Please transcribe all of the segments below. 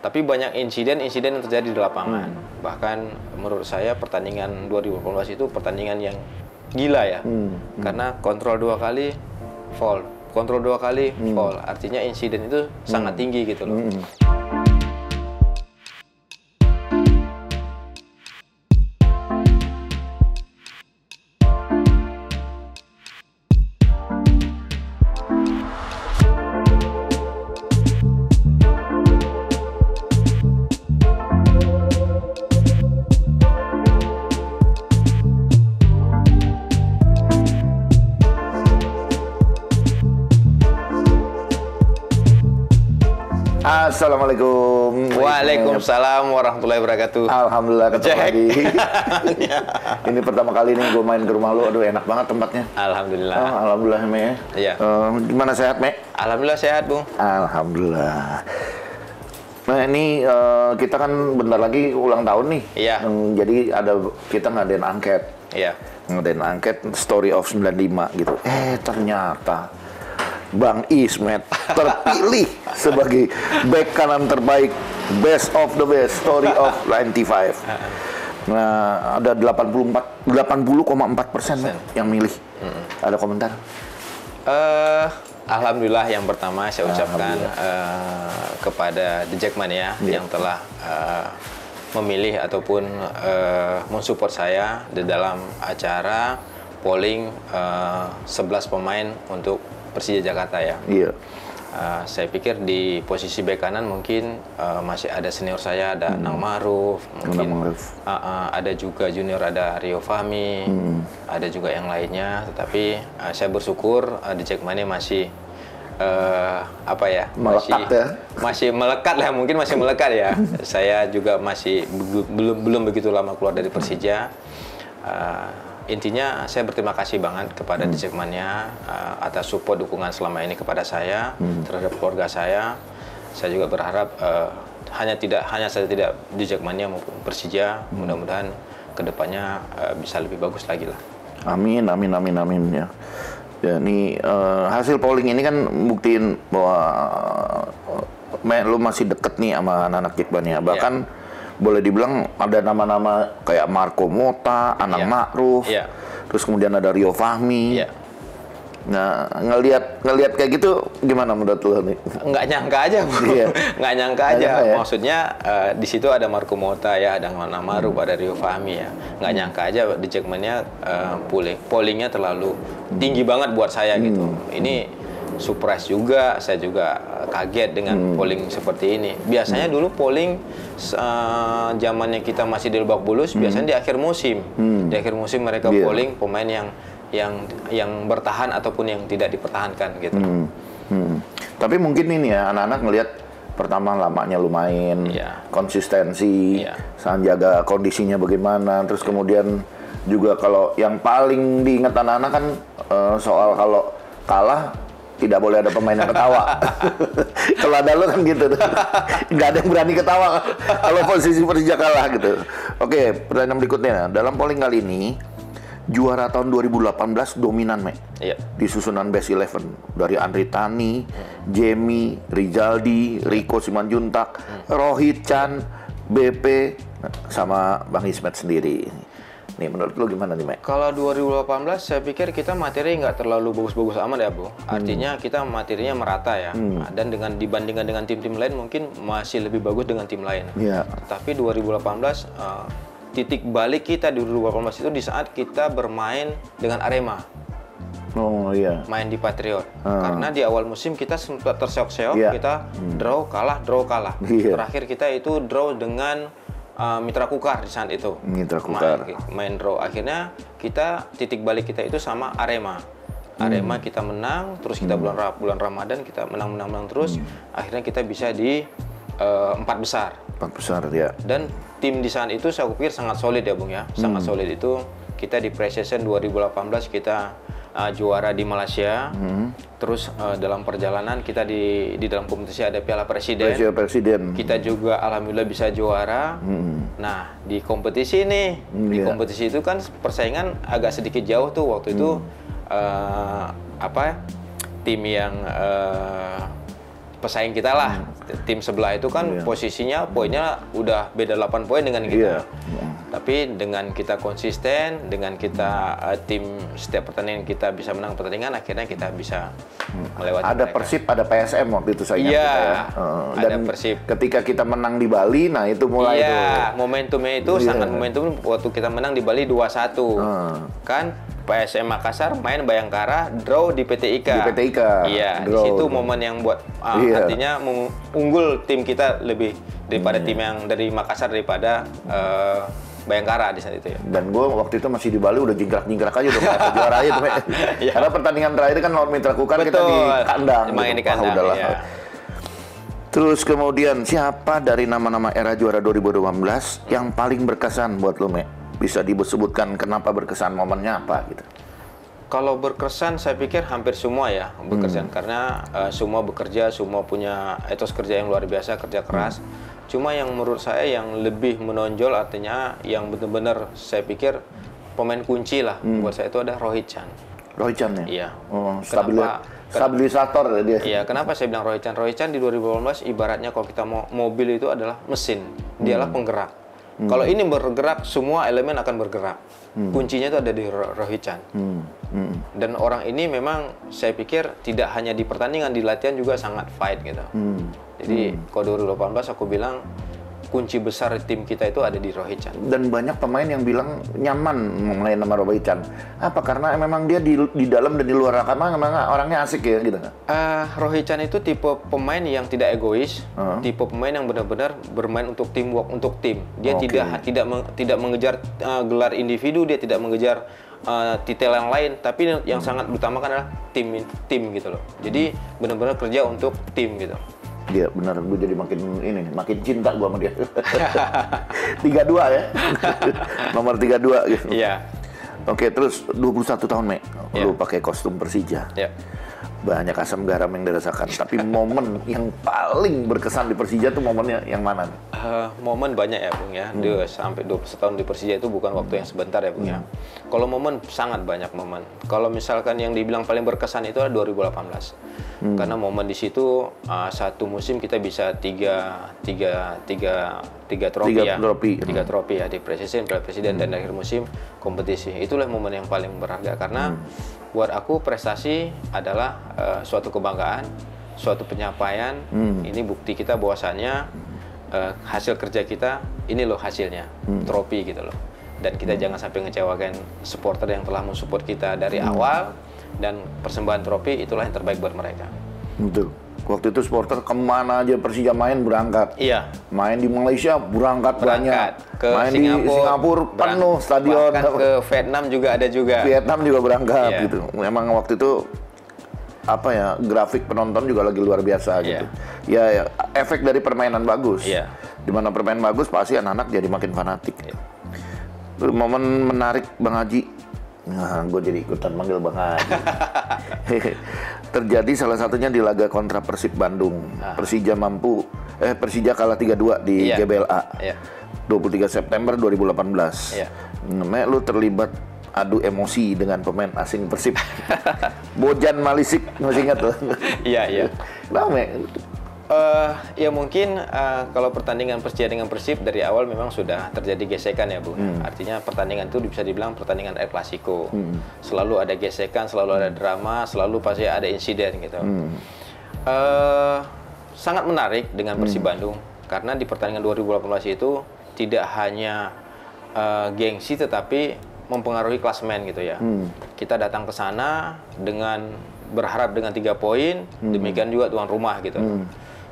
Tapi banyak insiden-insiden yang terjadi di lapangan. Bahkan menurut saya pertandingan 2018 itu pertandingan yang gila ya. Karena kontrol 2 kali, foul. Kontrol 2 kali, foul. Artinya insiden itu sangat tinggi gitu loh. Assalamualaikum. Waalaikumsalam warahmatullahi wabarakatuh. Alhamdulillah ketemu lagi. Ya. Ini pertama kali nih gue main ke rumah lu. Aduh enak banget tempatnya. Alhamdulillah. Alhamdulillah Me. Iya. Gimana sehat Me? Alhamdulillah sehat, Bung. Alhamdulillah. Nah ini kita kan bentar lagi ulang tahun nih. Iya. Jadi kita ngadain angket. Iya. Ngadain angket Story of 95 gitu. Ternyata Bang Ismet terpilih sebagai bek kanan terbaik, best of the best, story of 95. Nah, ada 80,4% yang milih. Ada komentar? Alhamdulillah yang pertama saya ucapkan kepada The Jackmania yang telah memilih ataupun mensupport saya di dalam acara polling 11 pemain untuk Persija Jakarta ya. Iya. Saya pikir di posisi bek kanan mungkin masih ada senior saya, ada Nang Maruf, mungkin ada juga junior, ada Rio Fahmi, ada juga yang lainnya. Tetapi saya bersyukur di Jackmania masih masih melekat lah, mungkin masih melekat ya. Saya juga masih belum begitu lama keluar dari Persija. Intinya saya berterima kasih banget kepada The Jackmania atas support dukungan selama ini kepada saya terhadap keluarga saya. Saya juga berharap hanya saya tidak The Jackmania maupun Persija, mudah-mudahan kedepannya bisa lebih bagus lagi lah. Amin ya. Ya ini hasil polling ini kan buktiin bahwa lu masih deket nih sama anak-anak Jackmania. Bahkan boleh dibilang ada nama-nama kayak Marco Motta, Anang Ma'ruf, terus kemudian ada Rio Fahmi. Nah, ngelihat kayak gitu gimana menurut lu nih? Nggak nyangka aja, Bu. Nggak nyangka aja. Ya? Maksudnya di situ ada Marco Motta ya, ada Anang Ma'ruf, ada Rio Fahmi ya. Nggak nyangka aja di Jackmania pollingnya terlalu tinggi banget buat saya gitu. Ini surprise juga, saya juga kaget dengan polling seperti ini. Biasanya dulu polling zamannya kita masih di Lebak Bulus, biasanya di akhir musim. Di akhir musim mereka polling pemain yang bertahan ataupun yang tidak dipertahankan gitu. Tapi mungkin ini ya anak-anak ngelihat pertama lamanya lu main, konsistensi, jaga kondisinya bagaimana, terus kemudian juga kalau yang paling diingat anak-anak kan soal kalau kalah tidak boleh ada pemain yang ketawa. Kalau ada lo kan gitu. Nggak ada yang berani ketawa kalau posisi Persija kalah gitu. Oke, pertanyaan berikutnya. Dalam polling kali ini, juara tahun 2018 dominan, Me. Iya. Di susunan Best 11. Dari Andri Tani, Jamie, Rizaldi, Rico Simanjuntak, Rohit Chan, BP, sama Bang Ismet sendiri. Nih, menurut lu gimana nih, Mek? Kalau 2018, saya pikir kita materi nggak terlalu bagus-bagus amat ya, Bu. Artinya kita materinya merata ya. Dan dibandingkan dengan tim-tim lain mungkin masih lebih bagus dengan tim lain. Tapi 2018, titik balik kita di 2018 itu di saat kita bermain dengan Arema. Oh iya. Main di Patriot. Karena di awal musim kita sempat terseok-seok, kita draw kalah. Terakhir kita itu draw dengan Mitra Kukar di saat itu. Mitra Kukar. Main draw. Akhirnya kita titik balik kita itu sama Arema. Arema kita menang, terus kita bulan Ramadan kita menang terus. Akhirnya kita bisa di 4 besar. 4 besar ya. Dan tim di saat itu saya pikir sangat solid ya, Bung ya. Sangat solid itu. Kita di pre-season 2018 kita juara di Malaysia. Terus dalam perjalanan kita di dalam kompetisi ada Piala Presiden. Kita juga alhamdulillah bisa juara. Nah, di kompetisi nih, kompetisi itu kan persaingan agak sedikit jauh tuh waktu itu tim yang pesaing kita lah. Tim sebelah itu kan posisinya poinnya udah beda 8 poin dengan kita. Tapi dengan kita konsisten, dengan kita tim setiap pertandingan kita bisa menang pertandingan, akhirnya kita bisa melewati Ada mereka. Persib, ada PSM waktu itu saya ingat kita ya. Ada Dan Persib. ketika kita menang di Bali, nah itu mulai momentumnya itu sangat momentum waktu kita menang di Bali 2-1. Kan PSM Makassar main Bayangkara, draw di PT Ika. Di PT Ika. Iya, di situ momen yang buat artinya unggul tim kita lebih daripada tim yang dari Makassar daripada Bayangkara di saat itu ya. Dan gue waktu itu masih di Bali udah jingkrak-jingkrak aja udah kayak juara aja tuh. Karena pertandingan terakhir kan lawan Mitra Kukar kita di kandang. Main di kandang. Terus kemudian siapa dari nama-nama era juara 2018 yang paling berkesan buat lo, Me? Bisa disebutkan kenapa berkesan, momennya apa gitu? Kalau berkesan saya pikir hampir semua ya berkesan karena semua bekerja, semua punya etos kerja yang luar biasa, kerja keras. Cuma yang menurut saya yang lebih menonjol artinya yang benar-benar saya pikir pemain kunci lah buat saya itu ada Rohit Chan. Rohit Chan ya? Iya. Stabilisator dia. Iya, kenapa saya bilang Rohit Chan? Rohit Chan di 2018 ibaratnya kalau kita mau mobil itu adalah mesin, dialah penggerak. Kalau ini bergerak, semua elemen akan bergerak. Kuncinya itu ada di Rohit Chan. Dan orang ini memang saya pikir tidak hanya di pertandingan, di latihan juga sangat fight gitu. Jadi kalau 2018 aku bilang kunci besar tim kita itu ada di Rohit Chan. Dan banyak pemain yang bilang nyaman main sama Rohit Chan. Apa karena memang dia di dalam dan di luar lapangan memang orangnya asik ya gitu? Rohit Chan itu tipe pemain yang tidak egois, tipe pemain yang benar-benar bermain untuk teamwork, untuk tim. Dia tidak mengejar gelar individu, dia tidak mengejar titel yang lain, tapi yang sangat utamakan adalah tim gitu loh. Jadi benar-benar kerja untuk tim gitu. Dia benar, gue jadi makin cinta gue sama dia. 32 ya. Nomor 32 gitu. Iya. Oke, terus 21 tahun, Me. Lu pakai kostum Persija. Iya. Banyak asam garam yang dirasakan. Tapi momen yang paling berkesan di Persija tuh momennya yang mana? Momen banyak ya, Bung ya. Sampai 21 tahun di Persija itu bukan waktu yang sebentar ya, Bung ya. Kalau momen sangat banyak momen. Kalau misalkan yang dibilang paling berkesan itu adalah 2018. Karena momen di situ satu musim kita bisa tiga trofi ya di Presiden, Piala Presiden dan akhir musim kompetisi. Itulah momen yang paling berharga karena buat aku prestasi adalah suatu kebanggaan, suatu pencapaian. Ini bukti kita bahwasannya hasil kerja kita ini loh hasilnya, trofi gitu loh. Dan kita jangan sampai ngecewakan supporter yang telah mensupport kita dari awal. Dan persembahan trofi itulah yang terbaik buat mereka. Betul. Waktu itu supporter kemana aja Persija main berangkat. Iya. Main di Malaysia berangkat banyak. Ke main Singapura, di Singapura penuh stadion. Bahkan ke Vietnam juga ada juga. Vietnam juga berangkat gitu. Memang waktu itu apa ya, grafik penonton juga lagi luar biasa gitu. Ya, efek dari permainan bagus. Dimana permainan bagus pasti anak-anak jadi makin fanatik. Momen menarik Bang Haji. Nah, gue jadi ikutan manggil Bang Haji. Terjadi salah satunya di laga kontra Persib Bandung. Persija kalah 3-2 di GBLA. 23 September 2018. Namanya lu terlibat adu emosi dengan pemain asing Persib. Bojan Malisik, masih ingat tuh? Iya. Kenapa? Ya mungkin kalau pertandingan Persija dengan Persib dari awal memang sudah terjadi gesekan ya, Bu. Artinya pertandingan itu bisa dibilang pertandingan El Clasico. Selalu ada gesekan, selalu ada drama, selalu pasti ada insiden gitu. Sangat menarik dengan Persib Bandung karena di pertandingan 2018 itu tidak hanya gengsi tetapi mempengaruhi klasemen gitu ya. Kita datang ke sana dengan berharap dengan 3 poin, demikian juga tuan rumah gitu.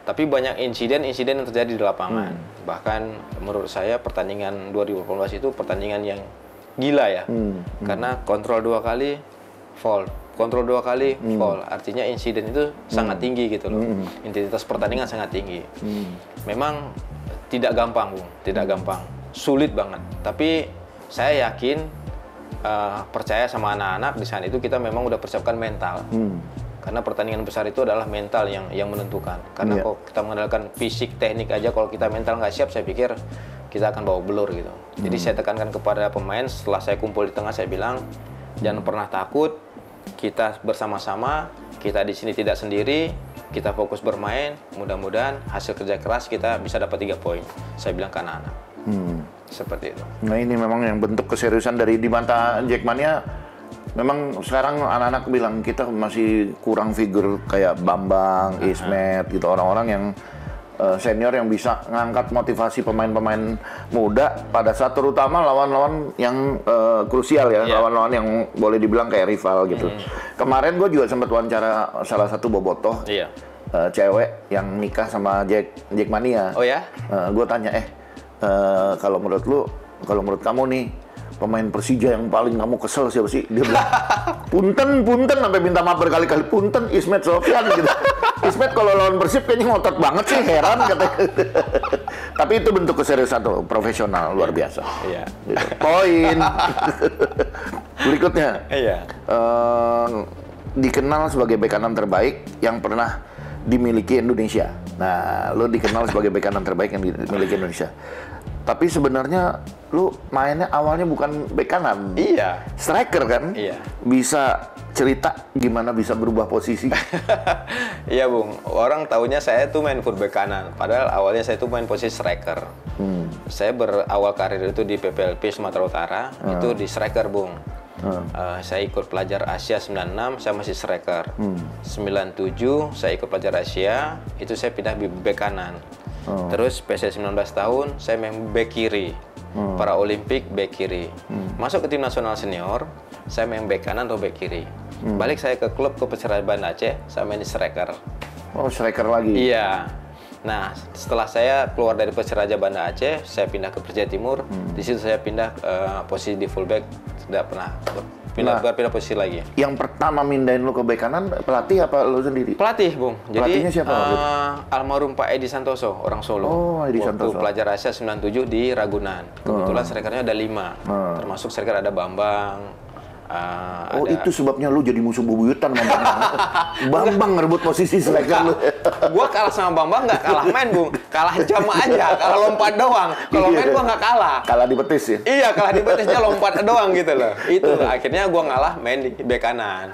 Tapi banyak insiden-insiden yang terjadi di lapangan. Bahkan menurut saya pertandingan 2018 itu pertandingan yang gila ya. Karena kontrol 2 kali, foul. Kontrol 2 kali, foul. Artinya insiden itu sangat tinggi gitu loh. Intensitas pertandingan sangat tinggi. Memang tidak gampang, Bung. Tidak gampang. Sulit banget. Tapi saya yakin, percaya sama anak-anak di sana itu kita memang udah persiapkan mental. Karena pertandingan besar itu adalah mental yang menentukan. Karena kalau kita mengandalkan fisik, teknik aja, kalau kita mental nggak siap, saya pikir kita akan bawa belur gitu. Jadi saya tekankan kepada pemain, setelah saya kumpul di tengah, saya bilang, jangan pernah takut, kita bersama-sama, kita di sini tidak sendiri, kita fokus bermain, mudah-mudahan hasil kerja keras kita bisa dapat 3 poin. Saya bilang ke anak-anak. Seperti itu. Nah ini memang yang bentuk keseriusan dari di mata Jackmania. Memang sekarang anak-anak bilang kita masih kurang figur kayak Bambang, Ismet gitu, orang-orang yang senior yang bisa ngangkat motivasi pemain-pemain muda pada saat terutama lawan-lawan yang krusial ya, lawan-lawan yang boleh dibilang kayak rival gitu. Kemarin gue juga sempat wawancara salah satu bobotoh cewek yang nikah sama Jackmania. Oh ya? Gue tanya kalau menurut kamu nih pemain Persija yang paling kamu kesel siapa sih? Dia bilang, punten sampai minta maaf berkali-kali, punten Ismet Sofyan gitu. Ismet kalau lawan Persib kayaknya ngotot banget sih, heran katanya. Tapi itu bentuk keseriusan tuh, profesional luar biasa. Iya. Gitu. Poin. Berikutnya. Iya. Dikenal sebagai bek kanan terbaik yang pernah dimiliki Indonesia. Nah, lo dikenal sebagai bek kanan terbaik yang dimiliki Indonesia. Tapi sebenarnya lu mainnya awalnya bukan bek kanan. Iya. Striker kan? Iya. Bisa cerita gimana bisa berubah posisi? Iya, Bung. Orang taunya saya tuh main fullback kanan. Padahal awalnya saya tuh main posisi striker. Saya berawal karir itu di PPLP Sumatera Utara, itu di striker, Bung. Saya ikut pelajar Asia 96, saya masih striker. 97 saya ikut pelajar Asia, itu saya pindah bek kanan. Terus PC 19 tahun saya main bek kiri. Para Olimpik bek kiri. Masuk ke tim nasional senior, saya main bek kanan atau bek kiri. Balik saya ke klub ke Persiraja Banda Aceh, saya main di striker. Oh, striker lagi. Iya. Nah, setelah saya keluar dari Persiraja Banda Aceh, saya pindah ke Persija Timur. Di situ saya pindah posisi di fullback, tidak pernah pindah posisi lagi. Yang pertama mindahin lu ke bek kanan, pelatih apa lu sendiri? Pelatih, Bung. Jadi pelatihnya siapa? Almarhum Pak Edi Santoso, orang Solo. Oh, Edi Santoso. Waktu pelajar Asia 97 di Ragunan. Kebetulan strikernya ada 5. Termasuk striker ada Bambang. Itu sebabnya lu jadi musuh bubuyutan sama Bambang ngerebut posisi striker lu. Gua kalah sama Bambang nggak kalah main, Bung. Kalah jam aja, kalah lompat doang. Kalau main gua nggak kalah. Kalah di betis ya? Iya, kalah di betisnya lompat doang gitu loh. Itu akhirnya gua ngalah main di bek kanan.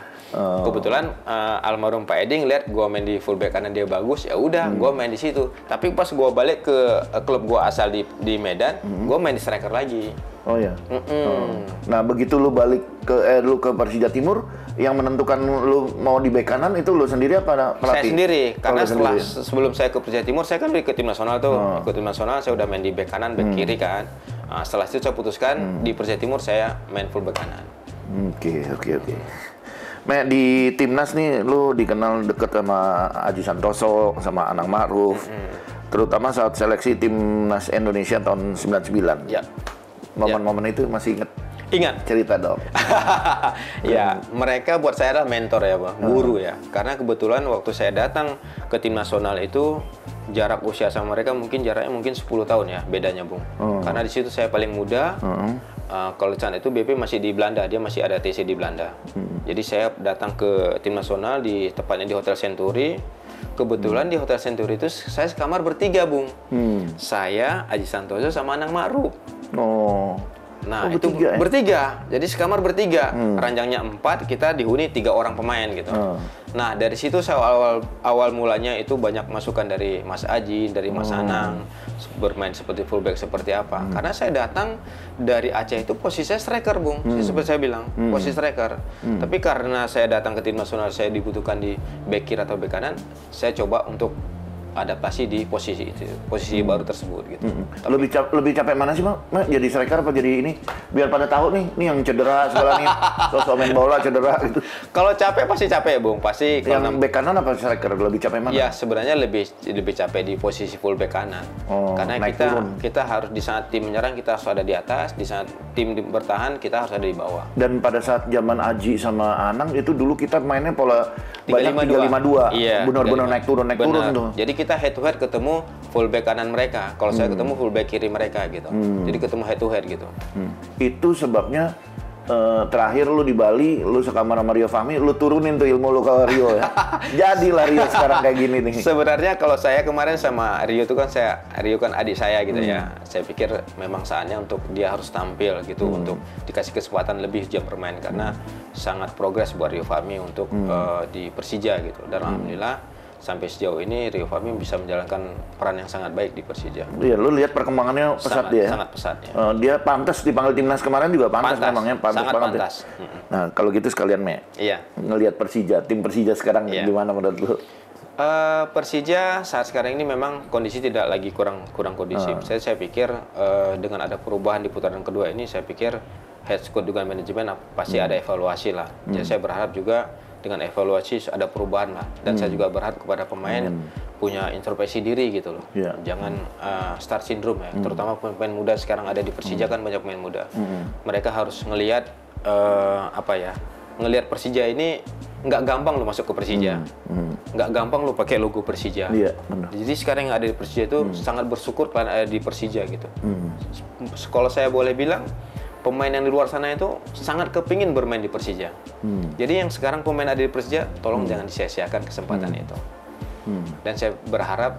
Kebetulan almarhum Pak Edi ngeliat gua main di full bek kanan dia bagus, ya udah gua main di situ. Tapi pas gua balik ke klub gua asal di Medan, gua main di striker lagi. Oh ya. Nah, begitu lu balik ke lu ke Persija Timur, yang menentukan lu mau di bek kanan itu lu sendiri apa pelatih? Saya sendiri, karena sebelum saya ke Persija Timur, saya kan ikut tim nasional tuh. Ikut tim nasional, saya udah main di bek kanan, bek kiri kan. Nah, setelah itu saya putuskan di Persija Timur saya main full bek kanan. Oke. Di timnas nih, lu dikenal deket sama Aji Santoso, sama Anang Ma'ruf, terutama saat seleksi timnas Indonesia tahun 99. Ya. Momen-momen itu masih ingat? Cerita dong. Ya, mereka buat saya adalah mentor ya, Bang, guru ya. Karena kebetulan waktu saya datang ke tim nasional itu jarak usia sama mereka jaraknya mungkin 10 tahun ya bedanya, Bung. Karena di situ saya paling muda. Kalau saat itu BP masih di Belanda, dia masih ada TC di Belanda. Jadi saya datang ke tim nasional tepatnya di Hotel Century. Kebetulan di Hotel Century itu saya sekamar bertiga, Bung. Saya, Aji Santoso sama Anang Ma'ruf. Nah, itu bertiga. Jadi sekamar bertiga. Ranjangnya 4, kita dihuni 3 orang pemain gitu. Nah, dari situ saya awal mulanya itu banyak masukan dari Mas Aji, dari Mas Anang, bermain seperti fullback seperti apa. Karena saya datang dari Aceh itu posisi saya striker, Bung. Seperti saya bilang, posisi striker. Tapi karena saya datang ke tim nasional, saya dibutuhkan di bek kiri atau bek kanan, saya coba untuk adaptasi di posisi itu, posisi baru tersebut gitu. Lebih capek mana sih, Bang? Jadi striker apa jadi ini? Biar pada tahu nih yang cedera segala nih, sosok main bola cedera gitu. Kalau capek pasti capek, Bung. Pasti yang bek kanan apa striker lebih capek mana? Ya, sebenarnya lebih capek di posisi full bek kanan. Karena kita harus di saat tim menyerang kita harus ada di atas, di saat tim bertahan kita harus ada di bawah. Dan pada saat zaman Aji sama Anang itu dulu kita mainnya pola 3-5-2. Iya, benar-benar naik turun tuh. Jadi kita head to head ketemu full back kanan mereka. Kalau saya ketemu full back kiri mereka gitu. Jadi ketemu head to head gitu. Itu sebabnya terakhir lu di Bali, lu sekamar sama Rio Fahmi, lu turunin tuh ilmu lu ke Rio ya. Jadilah Rio sekarang kayak gini nih. Sebenarnya kalau saya kemarin sama Rio itu kan Rio kan adik saya gitu ya. Saya pikir memang saatnya untuk dia harus tampil gitu, untuk dikasih kesempatan lebih jam bermain karena sangat progres buat Rio Fahmi untuk di Persija gitu. Dan alhamdulillah sampai sejauh ini Rio Fahmi bisa menjalankan peran yang sangat baik di Persija. Iya, lu lihat perkembangannya pesat dia. Sangat pesat ya. Dia pantas dipanggil timnas kemarin juga pantas memangnya, sangat banget. Pantas. Ya. Nah, kalau gitu sekalian Iya. Ngelihat Persija, tim Persija sekarang gimana menurut lu? Persija saat sekarang ini memang kondisi tidak lagi kurang kondisif. Saya pikir dengan ada perubahan di putaran kedua ini, saya pikir head coach dengan manajemen pasti ada evaluasi lah. Jadi saya berharap juga dengan evaluasi ada perubahan lah. Dan saya juga berharap kepada pemain punya introspeksi diri gitu loh. Jangan star syndrome ya. Terutama pemain muda sekarang ada di Persija kan banyak pemain muda. Mereka harus ngelihat ngelihat Persija ini nggak gampang lo masuk ke Persija. Nggak gampang lo pakai logo Persija. Iya, benar. Jadi sekarang yang ada di Persija itu sangat bersyukur karena ada di Persija gitu. Kalau saya boleh bilang, pemain yang di luar sana itu sangat kepingin bermain di Persija. Jadi yang sekarang pemain ada di Persija, tolong jangan disia-siakan kesempatan itu. Dan saya berharap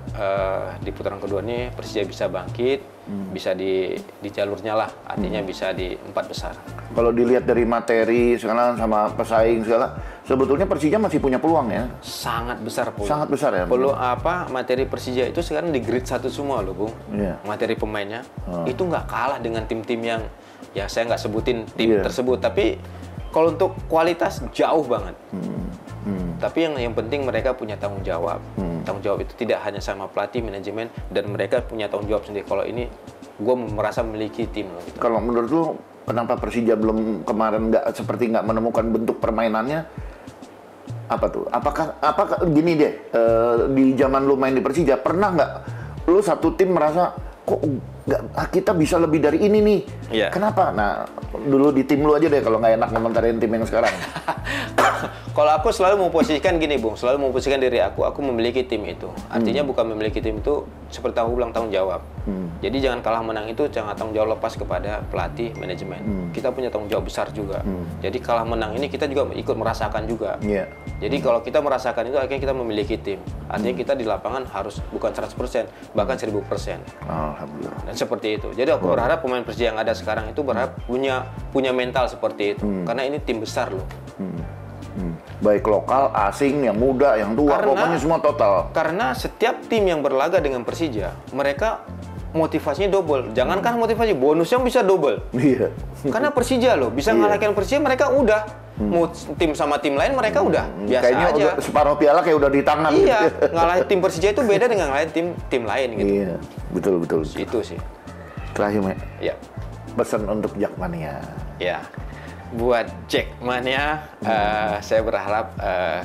di putaran kedua ini Persija bisa bangkit, bisa di jalurnya lah, artinya bisa di 4 besar. Kalau dilihat dari materi sekarang sama pesaing segala, sebetulnya Persija masih punya peluang ya? Sangat besar peluang. Sangat besar ya? Materi Persija itu sekarang di grade 1 semua loh, Bung. Materi pemainnya itu nggak kalah dengan tim-tim yang ya saya nggak sebutin tim tersebut, tapi kalau untuk kualitas jauh banget. Tapi yang penting mereka punya tanggung jawab. Tanggung jawab itu tidak hanya sama pelatih, manajemen, dan mereka punya tanggung jawab sendiri. Kalau ini, gue merasa memiliki tim. Gitu. Kalau menurut lu, kenapa Persija belum kemarin nggak menemukan bentuk permainannya? Apa tuh? Apakah gini deh, di zaman lu main di Persija, pernah nggak lu satu tim merasa kok kita bisa lebih dari ini nih? Kenapa? Nah, dulu di tim lu aja deh kalau nggak enak komentarin tim yang sekarang. Kalau aku selalu memposisikan gini, Bung, selalu memposisikan diri aku memiliki tim itu. Artinya bukan memiliki tim itu seperti aku bilang tanggung jawab. Jadi jangan kalah menang itu jangan tanggung jawab lepas kepada pelatih, manajemen. Kita punya tanggung jawab besar juga. Jadi kalah menang ini kita juga ikut merasakan juga. Jadi kalau kita merasakan itu akhirnya kita memiliki tim. Artinya kita di lapangan harus bukan 100%, bahkan 1000%. Alhamdulillah. Dan seperti itu. Jadi aku berharap pemain Persija yang ada sekarang itu berharap punya mental seperti itu. Karena ini tim besar loh. Baik lokal, asing, yang muda, yang tua, pokoknya semua total. Karena setiap tim yang berlaga dengan Persija, mereka motivasinya double. Jangankan motivasi, bonusnya bisa double. Iya. Karena Persija loh, bisa ngalahkan Persija, mereka udah. Mau tim sama tim lain, mereka udah biasa kayaknya aja. Udah, separuh piala kayak udah di tangan. Iya, ngalahin tim Persija itu beda dengan ngalahin tim lain gitu. Iya, betul. Itu sih. Terakhir, Mek. Iya. Pesan untuk Jakmania. Ya. Buat Jakmania, saya berharap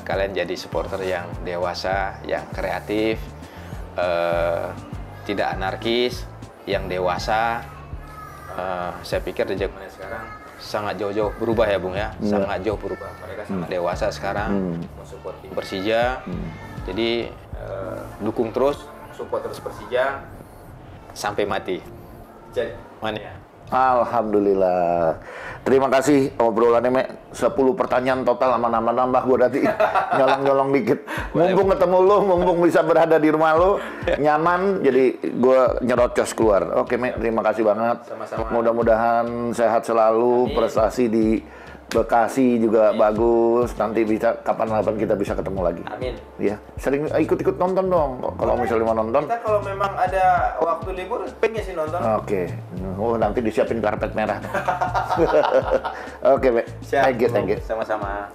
kalian jadi supporter yang dewasa, yang kreatif, tidak anarkis, yang dewasa. Saya pikir di Jakmania sekarang sangat jauh-jauh berubah ya, Bung ya, sangat jauh berubah. Mereka sangat dewasa sekarang, support tim Persija. Jadi dukung terus, support terus Persija sampai mati. Jakmania. Alhamdulillah. Terima kasih obrolannya, Mek. 10 pertanyaan total sama nambah-nambah gue tadi. Nyolong-nyolong dikit. Mumpung ketemu lu, mumpung bisa berada di rumah lu, nyaman, jadi gue nyerocos keluar. Oke, Mek, terima kasih banget. Sama-sama. Mudah-mudahan sehat selalu, prestasi di Bekasi juga bagus. Nanti bisa kapan-kapan kita bisa ketemu lagi. Amin. Ya, sering ikut-ikut nonton dong. Kalau misalnya mau nonton. Kita kalau memang ada waktu libur, pengen sih nonton. Oke. Oh, nanti disiapin karpet merah. Oke, Be. Siap. Thank you. Sama-sama.